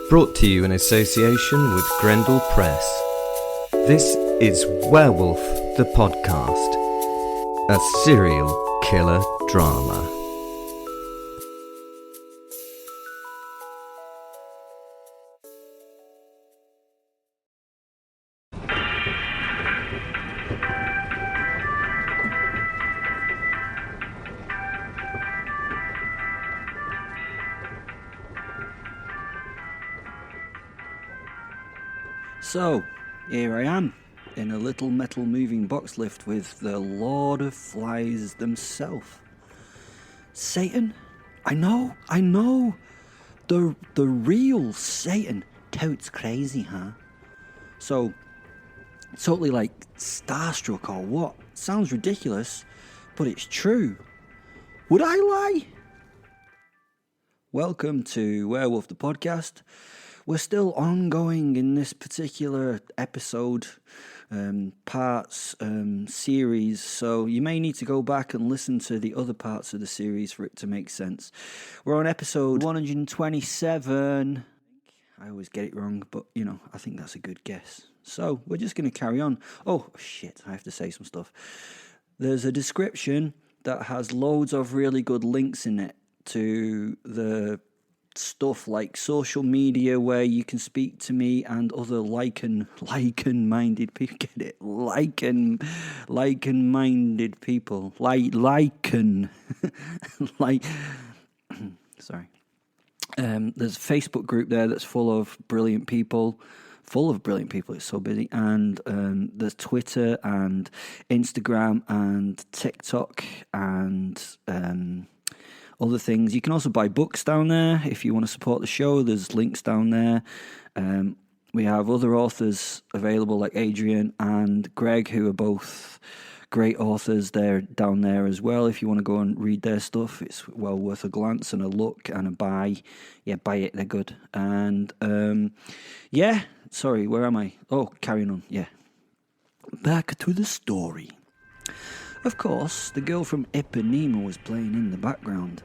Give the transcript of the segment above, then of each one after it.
Brought to you in association with Grendel Press. This is Werewolf the Podcast, a serial killer drama. So, here I am, in a little metal moving box lift with the Lord of Flies themselves. Satan? I know. The real Satan. Totes crazy, huh? So, totally like starstruck or what? Sounds ridiculous, but it's true. Would I lie? Welcome to Werewolf the Podcast. We're still ongoing in this particular episode, series, so you may need to go back and listen to the other parts of the series for it to make sense. We're on episode 127. I always get it wrong, but, I think that's a good guess. So, we're just going to carry on. Oh, shit, I have to say some stuff. There's a description that has loads of really good links in it to the stuff like social media where you can speak to me and other lichen-minded people. Get it? Lichen-minded people. Sorry. There's a Facebook group there that's full of brilliant people. It's so busy. And there's Twitter and Instagram and TikTok and other things. You can also buy books down there if you want to support the show. There's links down there. We have other authors available like Adrian and Greg, who are both great authors. They're down there as well. If you want to go and read their stuff, it's well worth a glance and a look and a buy. Yeah, buy it. They're good. And sorry, where am I? Oh, carrying on. Yeah. Back to the story. Of course, the girl from Ipanema was playing in the background.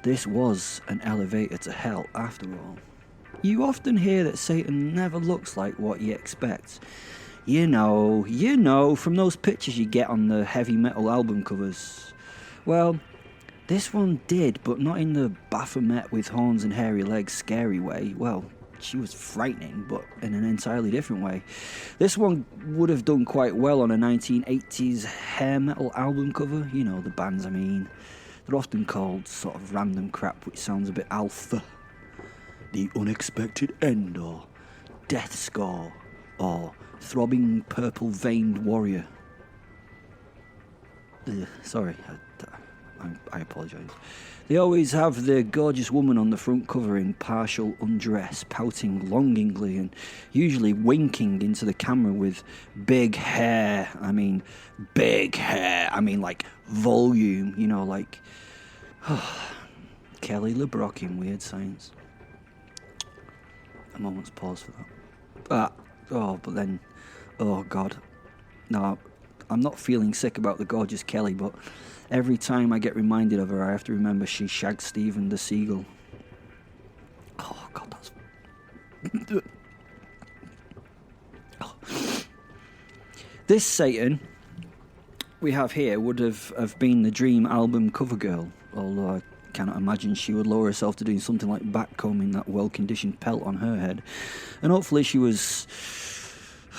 This was an elevator to hell, after all. You often hear that Satan never looks like what you expect. You know, from those pictures you get on the heavy metal album covers. Well, this one did, but not in the Baphomet with horns and hairy legs scary way. Well, she was frightening, but in an entirely different way. This one would have done quite well on a 1980s hair metal album cover. You know the bands I mean. They're often called sort of random crap, which sounds a bit alpha. The Unexpected End, or Death Score, or Throbbing Purple-Veined Warrior. Sorry, I apologise. They always have the gorgeous woman on the front cover in partial undress, pouting longingly and usually winking into the camera with big hair. I mean, like volume, like Kelly LeBrock in Weird Science. A moment's pause for that. Oh God. No, I'm not feeling sick about the gorgeous Kelly, but every time I get reminded of her, I have to remember she shagged Stephen the Seagull. Oh, God, that's... This Satan we have here would have been the dream album cover girl, although I cannot imagine she would lower herself to doing something like backcombing that well-conditioned pelt on her head. And hopefully she was...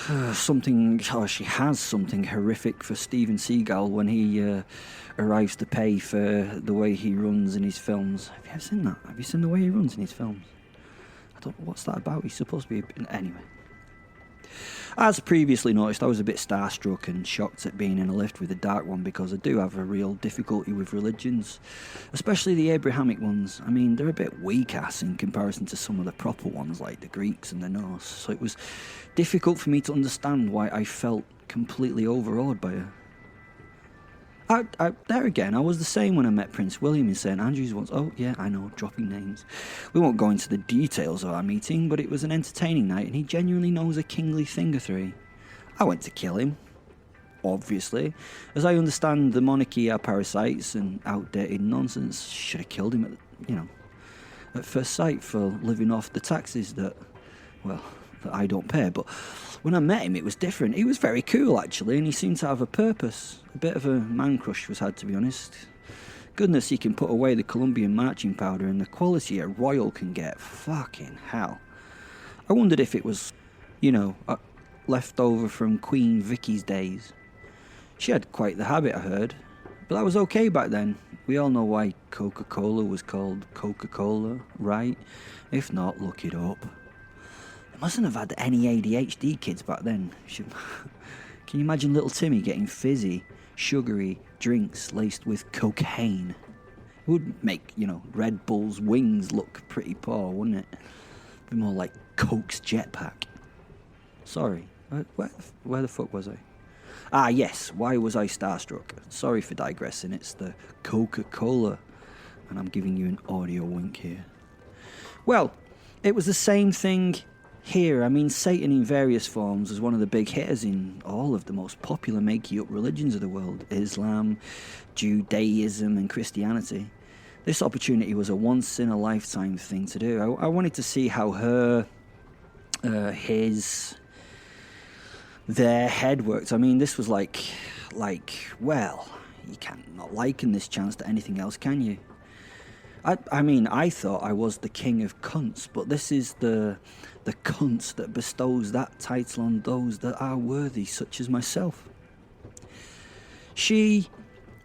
she has something horrific for Steven Seagal when he arrives to pay for the way he runs in his films. Have you ever seen that? Have you seen the way he runs in his films? I don't know, what's that about? He's supposed to be... Anyway. As previously noticed, I was a bit starstruck and shocked at being in a lift with a dark one because I do have a real difficulty with religions, especially the Abrahamic ones. I mean, they're a bit weak-ass in comparison to some of the proper ones like the Greeks and the Norse, so it was difficult for me to understand why I felt completely overawed by her. There again, I was the same when I met Prince William in St Andrews once. Oh, yeah, I know, dropping names. We won't go into the details of our meeting, but it was an entertaining night, and he genuinely knows a kingly thing or three. I went to kill him, obviously. As I understand, the monarchy are parasites and outdated nonsense. Should have killed him, at first sight for living off the taxes that I don't pay. But when I met him, it was different. He was very cool, actually, and he seemed to have a purpose. A bit of a man crush was had, to be honest. Goodness, he can put away the Colombian marching powder, and the quality a royal can get. Fucking hell. I wondered if it was, left over from Queen Vicky's days. She had quite the habit, I heard. But that was okay back then. We all know why Coca-Cola was called Coca-Cola, right? If not, look it up. They mustn't have had any ADHD kids back then. Can you imagine little Timmy getting fizzy, sugary drinks laced with cocaine? It would make, Red Bull's wings look pretty poor, wouldn't it? It'd be more like Coke's jetpack. Sorry, where the fuck was I? Ah, yes, why was I starstruck? Sorry for digressing, it's the Coca-Cola. And I'm giving you an audio wink here. Well, it was the same thing here. I mean, Satan in various forms was one of the big hitters in all of the most popular make-you-up religions of the world. Islam, Judaism and Christianity. This opportunity was a once-in-a-lifetime thing to do. I wanted to see how their head worked. I mean, this was like, well, you can't not liken this chance to anything else, can you? I thought I was the king of cunts, but this is the cunt that bestows that title on those that are worthy, such as myself. She,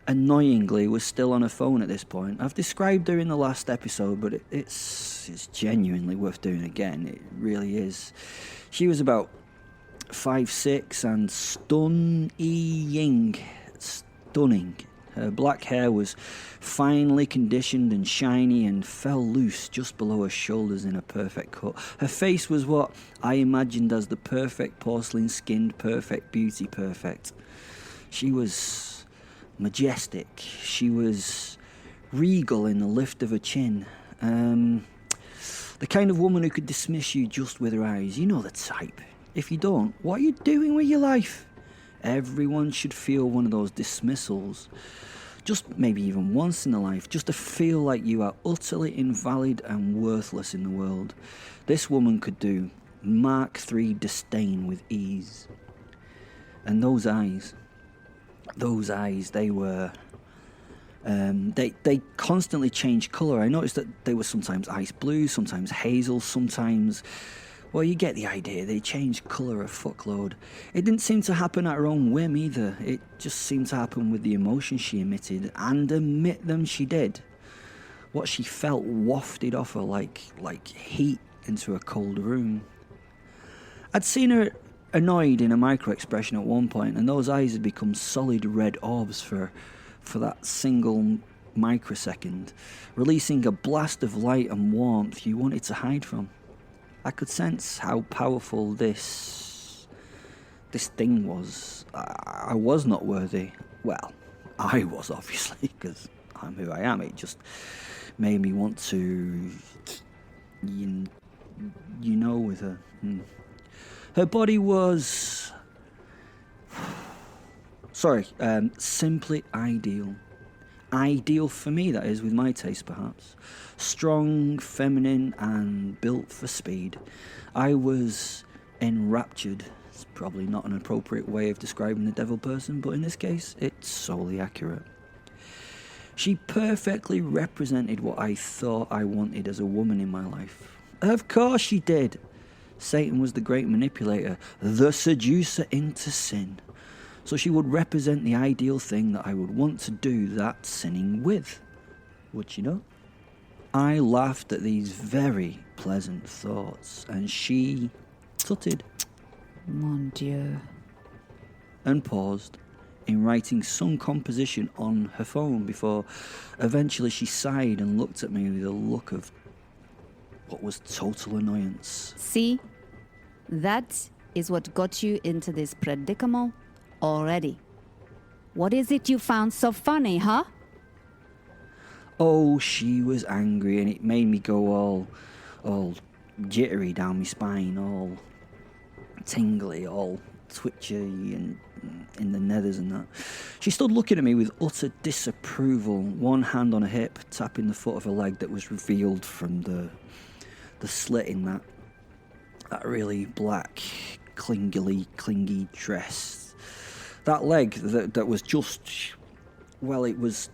annoyingly, was still on her phone at this point. I've described her in the last episode, but it's genuinely worth doing again. It really is. She was about 5'6" and stunning. Her black hair was finely conditioned and shiny and fell loose just below her shoulders in a perfect cut. Her face was what I imagined as the perfect porcelain-skinned, perfect beauty perfect. She was majestic. She was regal in the lift of her chin. The kind of woman who could dismiss you just with her eyes. You know the type. If you don't, what are you doing with your life? Everyone should feel one of those dismissals. Just maybe even once in their life, just to feel like you are utterly invalid and worthless in the world. This woman could do Mark III disdain with ease. And those eyes, they were... They constantly changed colour. I noticed that they were sometimes ice blue, sometimes hazel, sometimes... Well, you get the idea. They changed colour a fuckload. It didn't seem to happen at her own whim either. It just seemed to happen with the emotion she emitted, and admit them she did. What she felt wafted off her like heat into a cold room. I'd seen her annoyed in a micro-expression at one point, and those eyes had become solid red orbs for that single microsecond, releasing a blast of light and warmth you wanted to hide from. I could sense how powerful this thing was. I was not worthy. Well, I was, obviously, because I'm who I am. It just made me want to, with her. Her body was, simply ideal. Ideal for me, that is, with my taste, perhaps. Strong, feminine, and built for speed. I was enraptured. It's probably not an appropriate way of describing the devil person, but in this case, it's solely accurate. She perfectly represented what I thought I wanted as a woman in my life. Of course she did. Satan was the great manipulator, the seducer into sin. So she would represent the ideal thing that I would want to do that sinning with. Would you know? I laughed at these very pleasant thoughts, and she tutted. Mon Dieu. And paused in writing some composition on her phone before eventually she sighed and looked at me with a look of what was total annoyance. See? That is what got you into this predicament already. What is it you found so funny, huh? Oh, she was angry, and it made me go all jittery down my spine, all tingly, all twitchy, and in the nethers and that. She stood looking at me with utter disapproval, one hand on her hip, tapping the foot of her leg that was revealed from the slit in that really black, clingy dress. That leg that was just, well, it was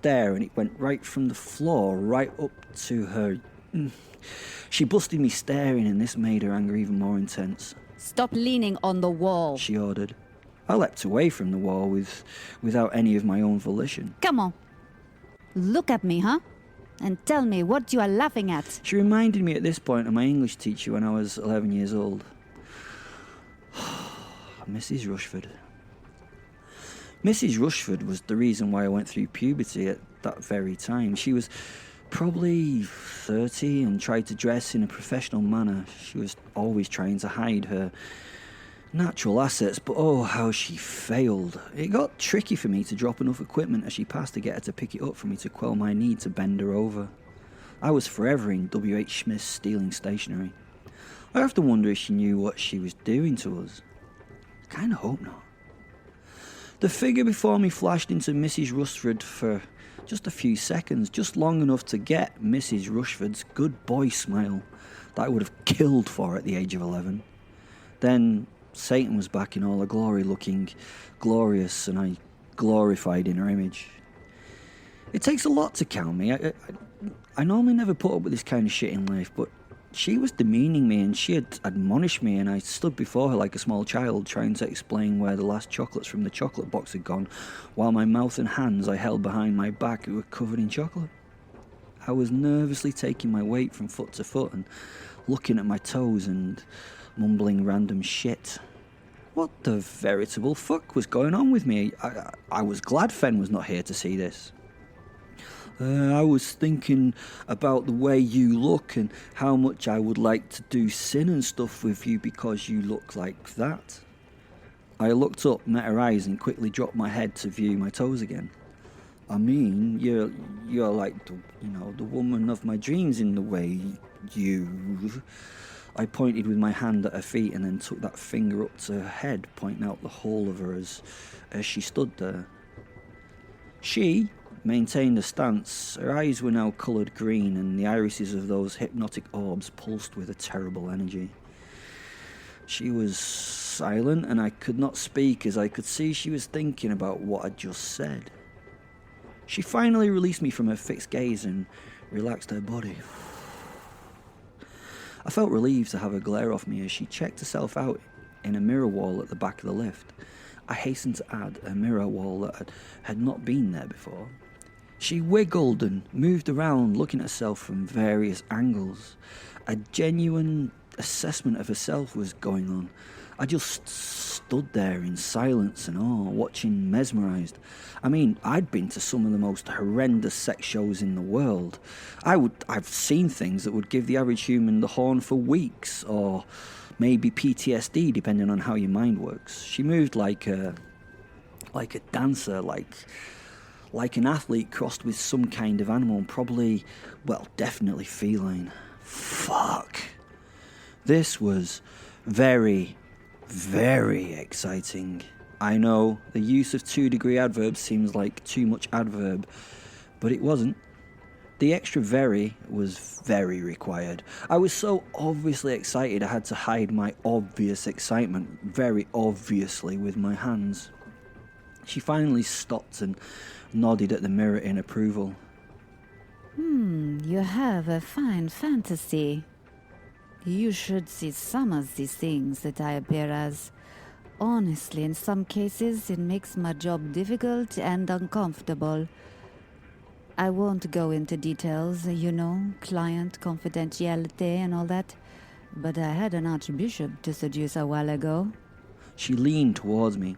there, and it went right from the floor right up to her. She busted me staring, and this made her anger even more intense. Stop leaning on the wall, she ordered. I leapt away from the wall without any of my own volition. Come on. Look at me, huh? And tell me what you are laughing at. She reminded me at this point of my English teacher when I was 11 years old. Mrs. Rushford. Mrs. Rushford was the reason why I went through puberty at that very time. She was probably 30 and tried to dress in a professional manner. She was always trying to hide her natural assets, but oh, how she failed. It got tricky for me to drop enough equipment as she passed to get her to pick it up for me to quell my need to bend her over. I was forever in W.H. Smith's stealing stationery. I often wonder if she knew what she was doing to us. I kind of hope not. The figure before me flashed into Mrs. Rushford for just a few seconds, just long enough to get Mrs. Rushford's good boy smile that I would have killed for at the age of 11. Then Satan was back in all her glory, looking glorious, and I glorified in her image. It takes a lot to count me. I normally never put up with this kind of shit in life, but she was demeaning me, and she had admonished me, and I stood before her like a small child, trying to explain where the last chocolates from the chocolate box had gone, while my mouth and hands I held behind my back were covered in chocolate. I was nervously taking my weight from foot to foot and looking at my toes and mumbling random shit. What the veritable fuck was going on with me? I was glad Fen was not here to see this. I was thinking about the way you look and how much I would like to do sin and stuff with you because you look like that. I looked up, met her eyes, and quickly dropped my head to view my toes again. I mean, you're like the woman of my dreams in the way you... I pointed with my hand at her feet and then took that finger up to her head, pointing out the whole of her as she stood there. She maintained a stance. Her eyes were now coloured green, and the irises of those hypnotic orbs pulsed with a terrible energy. She was silent, and I could not speak as I could see she was thinking about what I'd just said. She finally released me from her fixed gaze and relaxed her body. I felt relieved to have her glare off me as she checked herself out in a mirror wall at the back of the lift. I hastened to add a mirror wall that had not been there before. She wiggled and moved around, looking at herself from various angles. A genuine assessment of herself was going on. I just stood there in silence and awe, watching mesmerised. I mean, I'd been to some of the most horrendous sex shows in the world. I've seen things that would give the average human the horn for weeks, or maybe PTSD, depending on how your mind works. She moved like a dancer, like an athlete crossed with some kind of animal, probably, well, definitely feline. Fuck. This was very, very exciting. I know the use of 2-degree adverbs seems like too much adverb, but it wasn't. The extra very was very required. I was so obviously excited I had to hide my obvious excitement very obviously with my hands. She finally stopped and nodded at the mirror in approval. You have a fine fantasy. You should see some of these things that I appear as. Honestly, in some cases, it makes my job difficult and uncomfortable. I won't go into details, client confidentiality and all that, but I had an archbishop to seduce a while ago. She leaned towards me,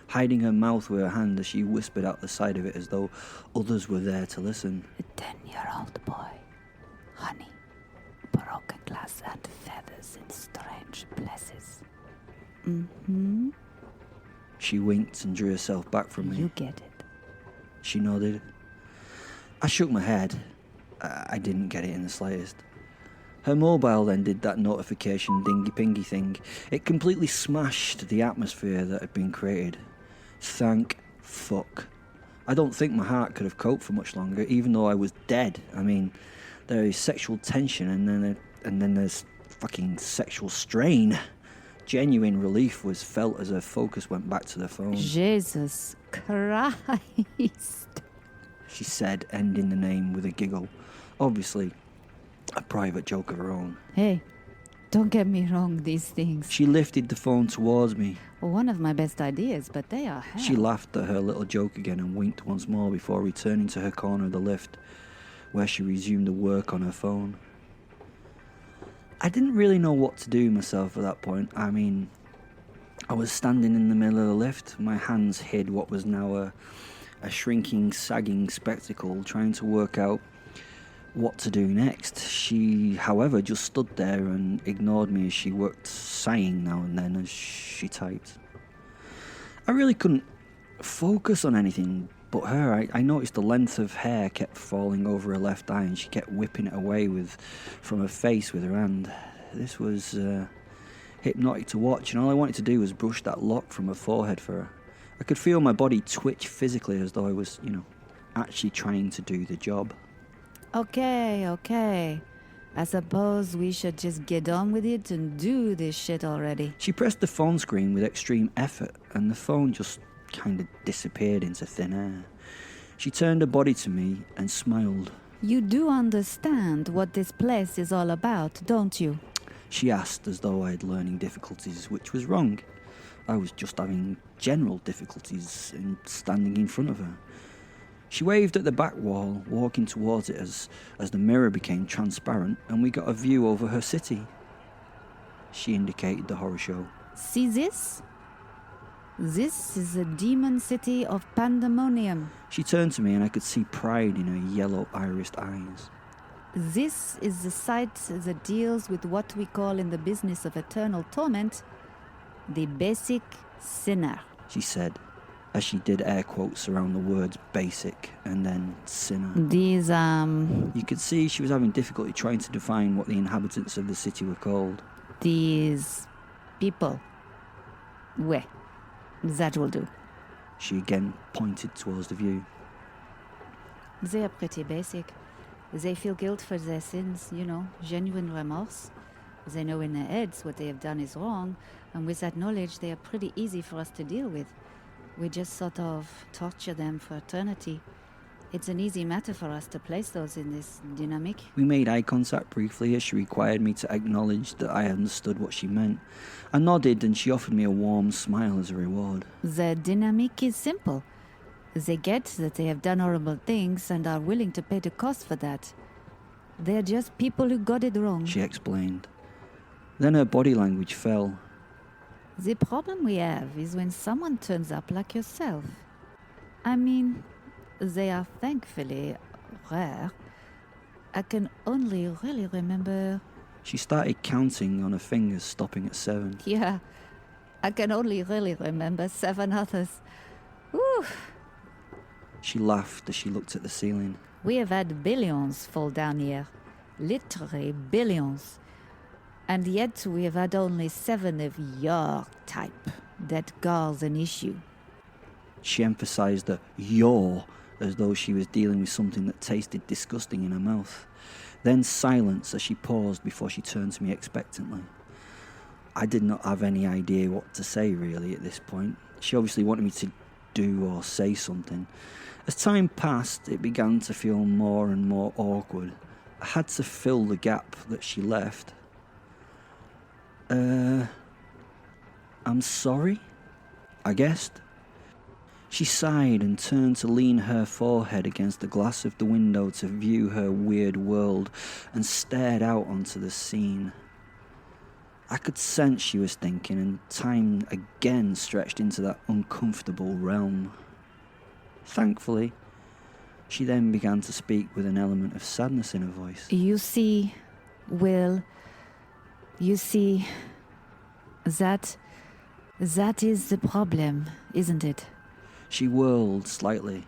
hiding her mouth with her hand as she whispered out the side of it as though others were there to listen. A 10-year-old boy. Honey. Broken glass and feathers in strange places. Mm-hmm. She winked and drew herself back from me. You get it. She nodded. I shook my head. I didn't get it in the slightest. Her mobile then did that notification dingy-pingy thing. It completely smashed the atmosphere that had been created. Thank fuck. I don't think my heart could have coped for much longer, even though I was dead. I mean, there is sexual tension and then there's fucking sexual strain. Genuine relief was felt as her focus went back to the phone. Jesus Christ. She said, ending the name with a giggle. Obviously, a private joke of her own. Hey, don't get me wrong, these things. She lifted the phone towards me. One of my best ideas, but they are hell. She laughed at her little joke again and winked once more before returning to her corner of the lift, where she resumed the work on her phone. I didn't really know what to do myself at that point. I mean, I was standing in the middle of the lift. My hands hid what was now a shrinking, sagging spectacle, trying to work out what to do next. She, however, just stood there and ignored me as she worked, sighing now and then as she typed. I really couldn't focus on anything but her. I noticed the length of hair kept falling over her left eye and she kept whipping it away from her face with her hand. This was hypnotic to watch, and all I wanted to do was brush that lock from her forehead for her. I could feel my body twitch physically as though I was, actually trying to do the job. Okay. I suppose we should just get on with it and do this shit already. She pressed the phone screen with extreme effort, and the phone just kind of disappeared into thin air. She turned her body to me and smiled. You do understand what this place is all about, don't you? She asked as though I had learning difficulties, which was wrong. I was just having general difficulties in standing in front of her. She waved at the back wall, walking towards it as the mirror became transparent and we got a view over her city. She indicated the horror show. See this? This is the demon city of pandemonium. She turned to me and I could see pride in her yellow irised eyes. This is the site that deals with what we call in the business of eternal torment, the basic sinner, she said, as she did air quotes around the words basic and then sinner. These, You could see she was having difficulty trying to define what the inhabitants of the city were called. These people. Well, that will do. She again pointed towards the view. They are pretty basic. They feel guilt for their sins, genuine remorse. They know in their heads what they have done is wrong, and with that knowledge, they are pretty easy for us to deal with. We just sort of torture them for eternity. It's an easy matter for us to place those in this dynamic. We made eye contact briefly as she required me to acknowledge that I understood what she meant. I nodded and she offered me a warm smile as a reward. The dynamic is simple. They get that they have done horrible things and are willing to pay the cost for that. They're just people who got it wrong, she explained. Then her body language fell. The problem we have is when someone turns up like yourself. I mean, they are thankfully rare. I can only really remember... She started counting on her fingers, stopping at 7. Yeah, I can only really remember 7 others. Whew. She laughed as she looked at the ceiling. We have had billions fall down here. Literally billions. And yet we have had only 7 of your type. That galls an issue. She emphasized the your as though she was dealing with something that tasted disgusting in her mouth. Then silence as she paused before she turned to me expectantly. I did not have any idea what to say really at this point. She obviously wanted me to do or say something. As time passed, it began to feel more and more awkward. I had to fill the gap that she left. I'm sorry, I guessed. She sighed and turned to lean her forehead against the glass of the window to view her weird world and stared out onto the scene. I could sense she was thinking, and time again stretched into that uncomfortable realm. Thankfully, she then began to speak with an element of sadness in her voice. You see, Will, that is the problem, isn't it? She whirled slightly,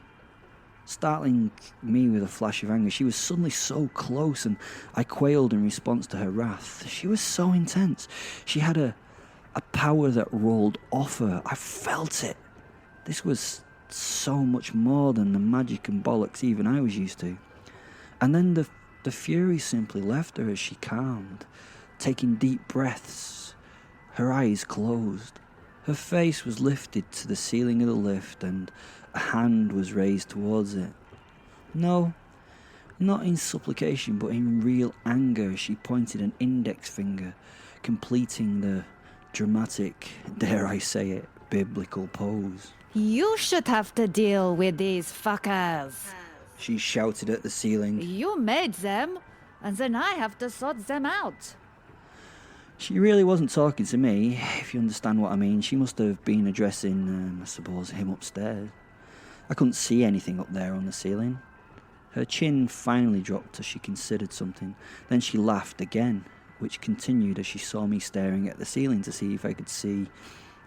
startling me with a flash of anger. She was suddenly so close, and I quailed in response to her wrath. She was so intense. She had a power that rolled off her. I felt it. This was so much more than the magic and bollocks even I was used to. And then the fury simply left her as she calmed, taking deep breaths, her eyes closed. Her face was lifted to the ceiling of the lift, and a hand was raised towards it. No, not in supplication, but in real anger. She pointed an index finger, completing the dramatic, dare I say it, biblical pose. You should have to deal with these fuckers. She shouted at the ceiling. You made them, and then I have to sort them out. She really wasn't talking to me, if you understand what I mean. She must have been addressing, I suppose, him upstairs. I couldn't see anything up there on the ceiling. Her chin finally dropped as she considered something. Then she laughed again, which continued as she saw me staring at the ceiling to see if I could see,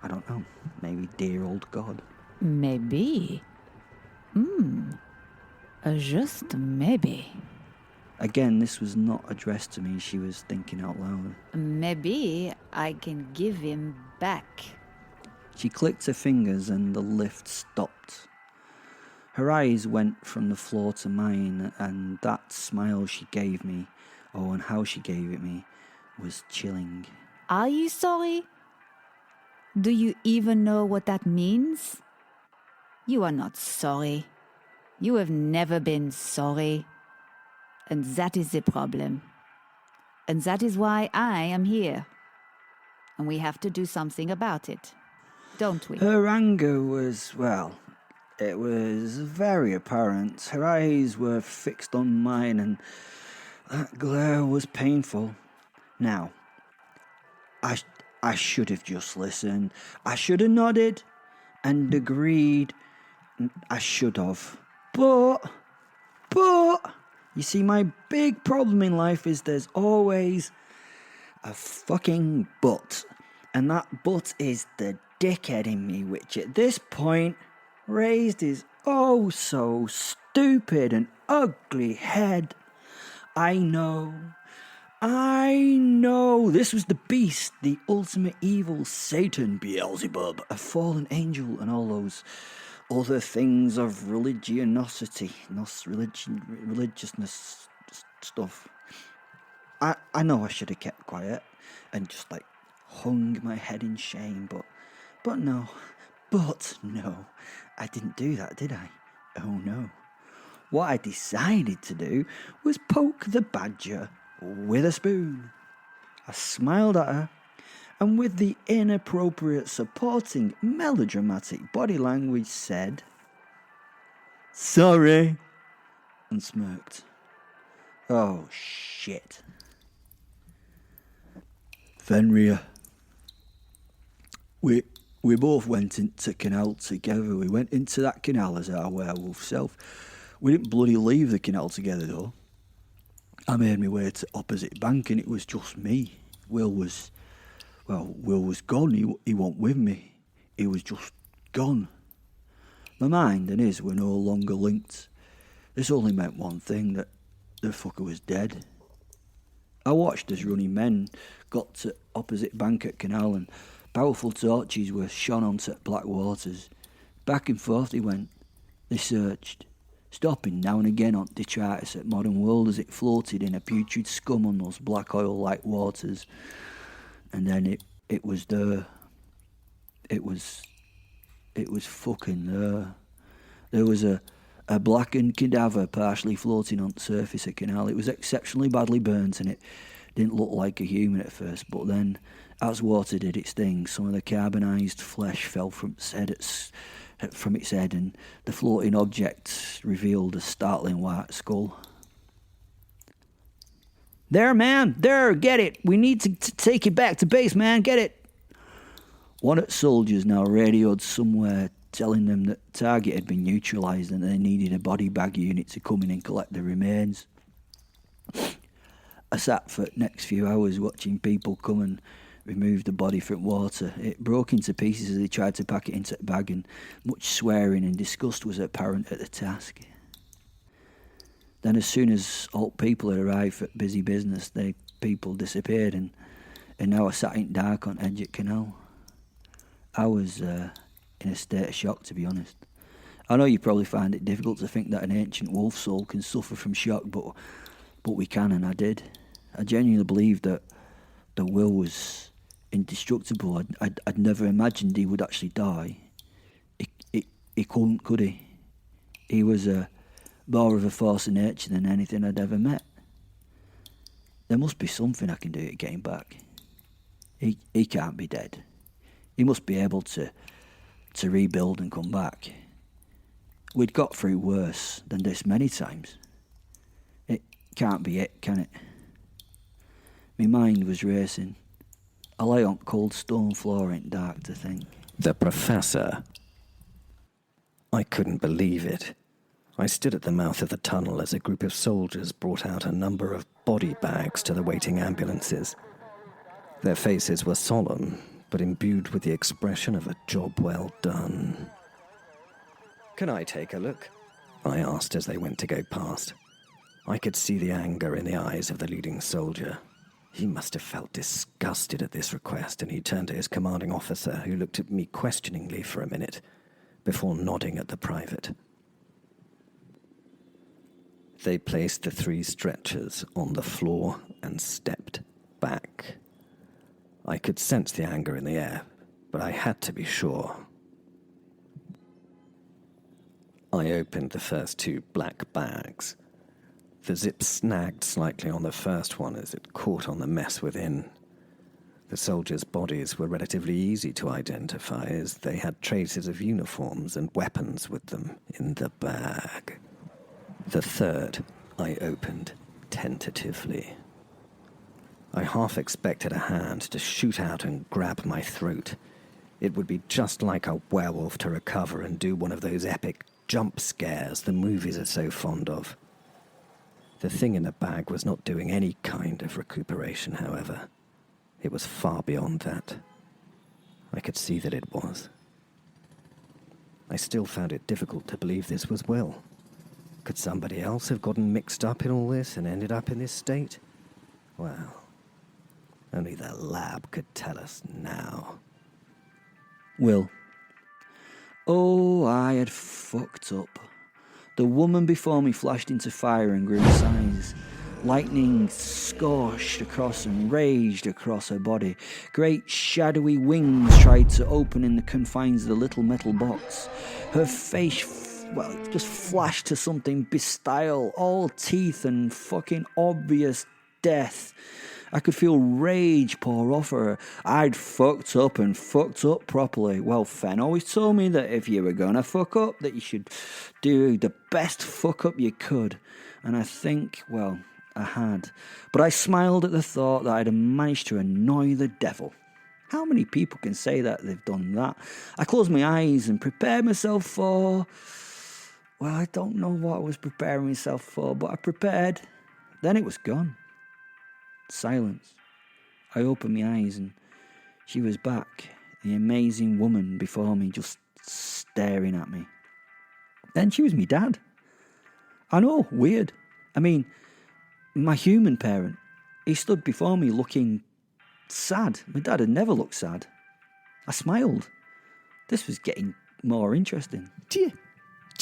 I don't know, maybe dear old God. Maybe. Just maybe. Again, this was not addressed to me. She was thinking out loud. Maybe I can give him back. She clicked her fingers and the lift stopped. Her eyes went from the floor to mine, and that smile she gave me, and how she gave it me, was chilling. Are you sorry? Do you even know what that means? You are not sorry. You have never been sorry. And that is the problem. And that is why I am here. And we have to do something about it, don't we? Her anger was, it was very apparent. Her eyes were fixed on mine, and that glare was painful. Now, I should have just listened. I should have nodded and agreed. I should have. But, you see, my big problem in life is there's always a fucking but. And that but is the dickhead in me, which at this point raised his oh so stupid and ugly head. I know. This was the beast, the ultimate evil, Satan, Beelzebub, a fallen angel, and all those other things of religiousness stuff. I know I should have kept quiet and just hung my head in shame, but no, I didn't do that, did I? Oh no. What I decided to do was poke the badger with a spoon. I smiled at her, and with the inappropriate supporting melodramatic body language said, "Sorry," and smirked. Oh shit. Fenrir. We both went into canal together. We went into that canal as our werewolf self. We didn't bloody leave the canal together though. I made my way to opposite bank and it was just me. Will was gone. He wasn't with me. He was just gone. My mind and his were no longer linked. This only meant one thing, that the fucker was dead. I watched as running men got to opposite bank at canal and powerful torches were shone onto black waters. Back and forth they went. They searched, stopping now and again on detritus at modern world as it floated in a putrid scum on those black oil-like waters. And then it was there. It was fucking there. There was a blackened cadaver partially floating on the surface of the canal. It was exceptionally badly burnt and it didn't look like a human at first, but then as water did its thing, some of the carbonised flesh fell from its head and the floating object revealed a startling white skull. "There, man! There! Get it! We need to take it back to base, man! Get it!" One of the soldiers now radioed somewhere telling them that the target had been neutralised and they needed a body bag unit to come in and collect the remains. I sat for the next few hours watching people come and remove the body from water. It broke into pieces as they tried to pack it into the bag, and much swearing and disgust was apparent at the task. Then as soon as all people had arrived at busy business, people disappeared, and now I sat in dark on edge at canal. I was in a state of shock, to be honest. I know you probably find it difficult to think that an ancient wolf soul can suffer from shock, but we can, and I did. I genuinely believed that Will was indestructible. I'd never imagined he would actually die. He couldn't, could he? He was more of a force of nature than anything I'd ever met. There must be something I can do to get him back. He can't be dead. He must be able to rebuild and come back. We'd got through worse than this many times. It can't be it, can it? My mind was racing. I lay on cold stone floor in dark to think. The Professor. I couldn't believe it. I stood at the mouth of the tunnel as a group of soldiers brought out a number of body bags to the waiting ambulances. Their faces were solemn, but imbued with the expression of a job well done. "Can I take a look?" I asked as they went to go past. I could see the anger in the eyes of the leading soldier. He must have felt disgusted at this request, and he turned to his commanding officer, who looked at me questioningly for a minute, before nodding at the private. They placed the 3 stretchers on the floor and stepped back. I could sense the anger in the air, but I had to be sure. I opened the first 2 black bags. The zip snagged slightly on the first one as it caught on the mess within. The soldiers' bodies were relatively easy to identify, as they had traces of uniforms and weapons with them in the bag. The third I opened tentatively. I half expected a hand to shoot out and grab my throat. It would be just like a werewolf to recover and do one of those epic jump scares the movies are so fond of. The thing in the bag was not doing any kind of recuperation, however. It was far beyond that. I could see that it was. I still found it difficult to believe this was Will. Could somebody else have gotten mixed up in all this and ended up in this state? Well, only the lab could tell us now. Will. Oh, I had fucked up. The woman before me flashed into fire and grew in size. Lightning scorched across and raged across her body. Great shadowy wings tried to open in the confines of the little metal box. Her face, just flashed to something bestial, all teeth and fucking obvious death. I could feel rage pour off her. I'd fucked up and fucked up properly. Well, Fen always told me that if you were gonna fuck up, that you should do the best fuck up you could. And I think, I had. But I smiled at the thought that I'd managed to annoy the devil. How many people can say that they've done that? I closed my eyes and prepared myself for... I don't know what I was preparing myself for, but I prepared. Then it was gone. Silence. I opened my eyes and she was back, the amazing woman before me, just staring at me. Then she was me dad. I know, weird. I mean, my human parent. He stood before me looking sad. My dad had never looked sad. I smiled. This was getting more interesting. Do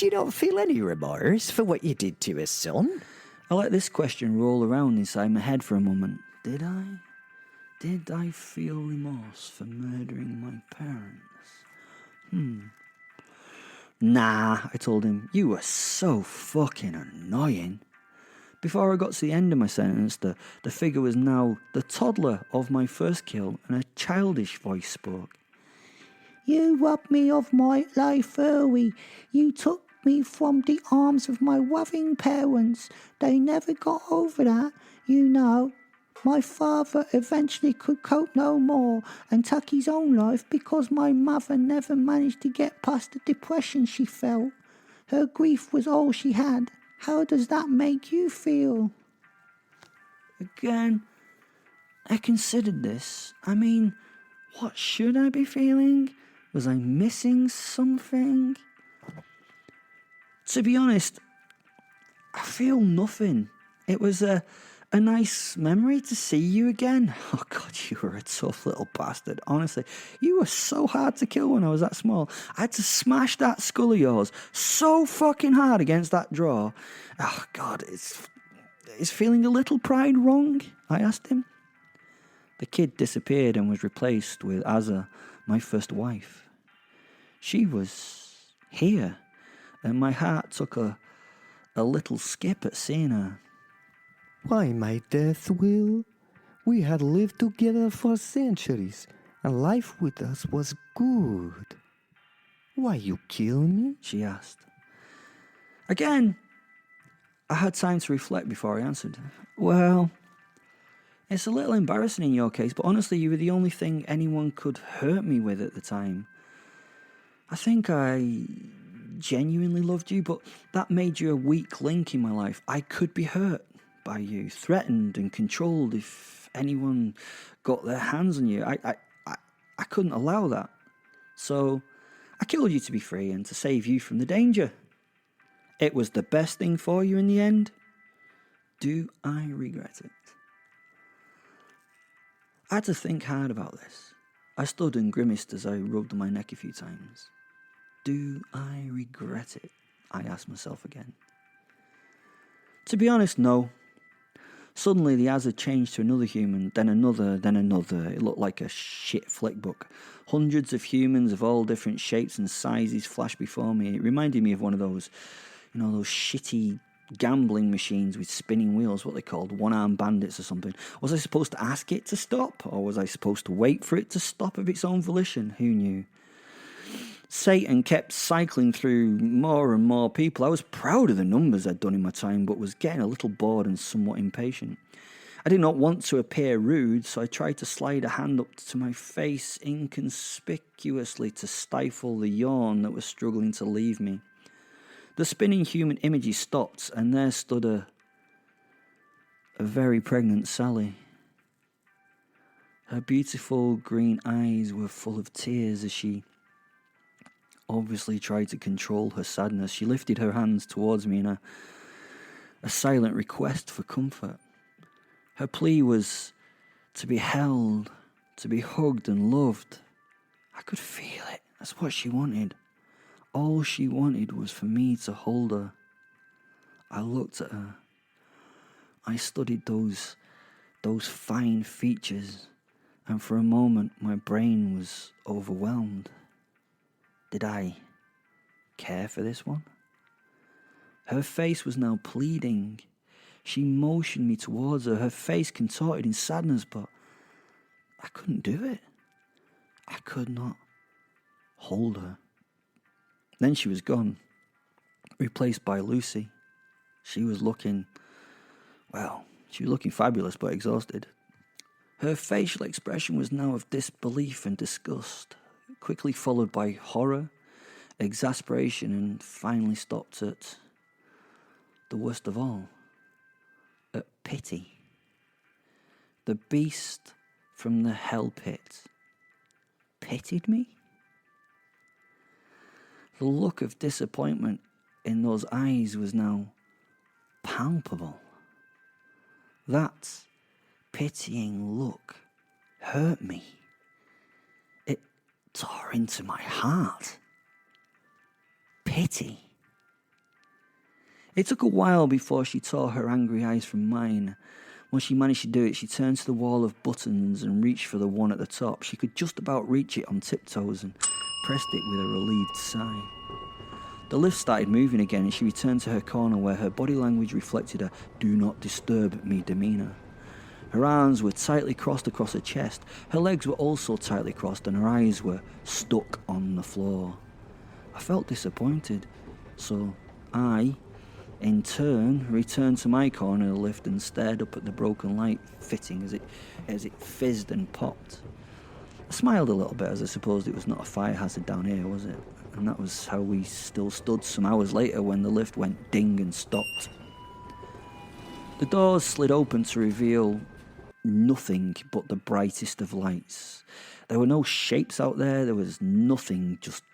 you not feel any remorse for what you did to his son? I let this question roll around inside my head for a moment. Did I? Did I feel remorse for murdering my parents? Nah, I told him. You were so fucking annoying. Before I got to the end of my sentence, the figure was now the toddler of my first kill, and a childish voice spoke. You robbed me of my life early. You took me from the arms of my loving parents. They never got over that, you know. My father eventually could cope no more and took his own life because my mother never managed to get past the depression she felt. Her grief was all she had. How does that make you feel? Again, I considered this. I mean, what should I be feeling? Was I missing something? To be honest, I feel nothing. It was a nice memory to see you again. Oh, God, you were a tough little bastard. Honestly, you were so hard to kill when I was that small. I had to smash that skull of yours so fucking hard against that drawer. Oh, God, is feeling a little pride wrong? I asked him. The kid disappeared and was replaced with Azza, my first wife. She was here, and my heart took a little skip at seeing her. Why, my death, Will? We had lived together for centuries, and life with us was good. Why you kill me? She asked. Again, I had time to reflect before I answered. Well, it's a little embarrassing in your case, but honestly, you were the only thing anyone could hurt me with at the time. I think I genuinely loved you, but that made you a weak link in my life. I could be hurt by you, threatened and controlled if anyone got their hands on you. I couldn't allow that. So I killed you to be free and to save you from the danger. It was the best thing for you in the end. Do I regret it? I had to think hard about this. I stood and grimaced as I rubbed my neck a few times. Do I regret it? I asked myself again. To be honest, no. Suddenly the Azza changed to another human, then another, then another. It looked like a shit flick book. Hundreds of humans of all different shapes and sizes flashed before me. It reminded me of one of those, those shitty gambling machines with spinning wheels, what they called, one-armed bandits or something. Was I supposed to ask it to stop, or was I supposed to wait for it to stop of its own volition? Who knew? Satan kept cycling through more and more people. I was proud of the numbers I'd done in my time, but was getting a little bored and somewhat impatient. I did not want to appear rude, so I tried to slide a hand up to my face inconspicuously to stifle the yawn that was struggling to leave me. The spinning human images stopped, and there stood a very pregnant Sally. Her beautiful green eyes were full of tears as she obviously tried to control her sadness. She lifted her hands towards me in a silent request for comfort. Her plea was to be held, to be hugged and loved. I could feel it. That's what she wanted. All she wanted was for me to hold her. I looked at her. I studied those fine features, and for a moment my brain was overwhelmed. Did I care for this one? Her face was now pleading. She motioned me towards her, her face contorted in sadness, but I couldn't do it. I could not hold her. Then she was gone, replaced by Lucy. She was looking fabulous but exhausted. Her facial expression was now of disbelief and disgust, quickly followed by horror, exasperation, and finally stopped at the worst of all, at pity. The beast from the hell pit pitied me? The look of disappointment in those eyes was now palpable. That pitying look hurt me. It tore into my heart. Pity. It took a while before she tore her angry eyes from mine. When she managed to do it, she turned to the wall of buttons and reached for the one at the top. She could just about reach it on tiptoes and pressed it with a relieved sigh. The lift started moving again and she returned to her corner where her body language reflected a "do not disturb me" demeanour. Her arms were tightly crossed across her chest, her legs were also tightly crossed and her eyes were stuck on the floor. I felt disappointed, so I, in turn, returned to my corner of the lift and stared up at the broken light fitting as it fizzed and popped. I smiled a little bit as I supposed it was not a fire hazard down here, was it? And that was how we still stood some hours later when the lift went ding and stopped. The doors slid open to reveal nothing but the brightest of lights. There were no shapes out there was nothing, just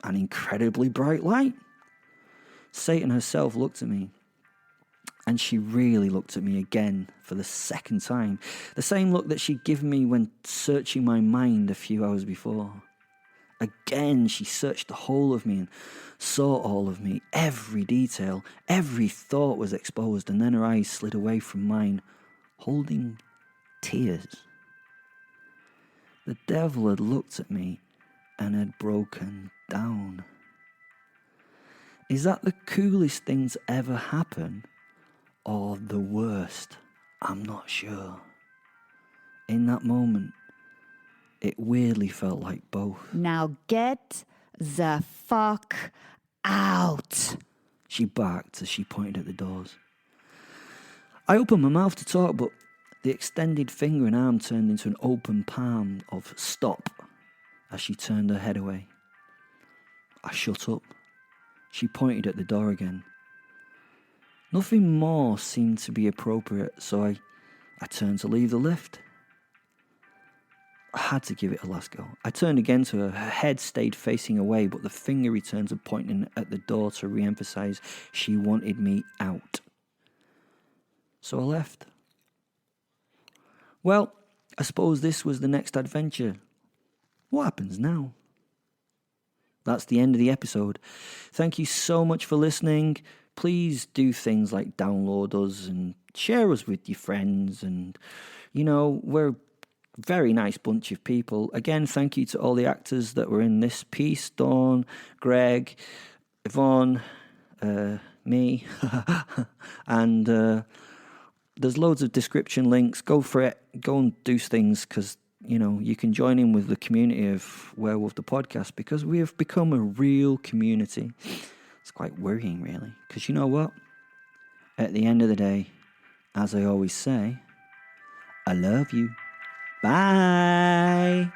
an incredibly bright light. Satan herself looked at me. And she really looked at me again for the second time. The same look that she'd given me when searching my mind a few hours before. Again, she searched the whole of me and saw all of me. Every detail, every thought was exposed, and then her eyes slid away from mine, holding tears. The devil had looked at me and had broken down. Is that the coolest thing to ever happen? Or the worst? I'm not sure. In that moment, it weirdly felt like both. Now get the fuck out. She barked as she pointed at the doors. I opened my mouth to talk, but the extended finger and arm turned into an open palm of stop as she turned her head away. I shut up. She pointed at the door again. Nothing more seemed to be appropriate, so I turned to leave the lift. I had to give it a last go. I turned again to her. Her head stayed facing away, but the finger returned to pointing at the door to re-emphasize she wanted me out. So I left. Well, I suppose this was the next adventure. What happens now? That's the end of the episode. Thank you so much for listening. Please do things like download us and share us with your friends. And, we're a very nice bunch of people. Again, thank you to all the actors that were in this piece. Dawn, Greg, Yvonne, me. And there's loads of description links. Go for it. Go and do things because, you can join in with the community of Werewolf the Podcast because we have become a real community. It's quite worrying, really, because you know what? At the end of the day, as I always say, I love you. Bye.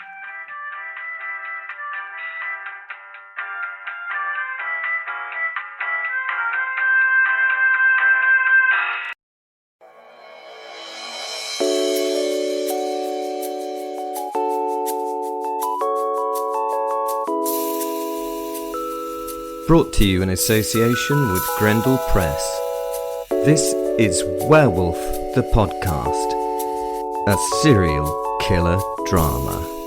Brought to you in association with Grendel Press. This is Werewolf the Podcast, a serial killer drama.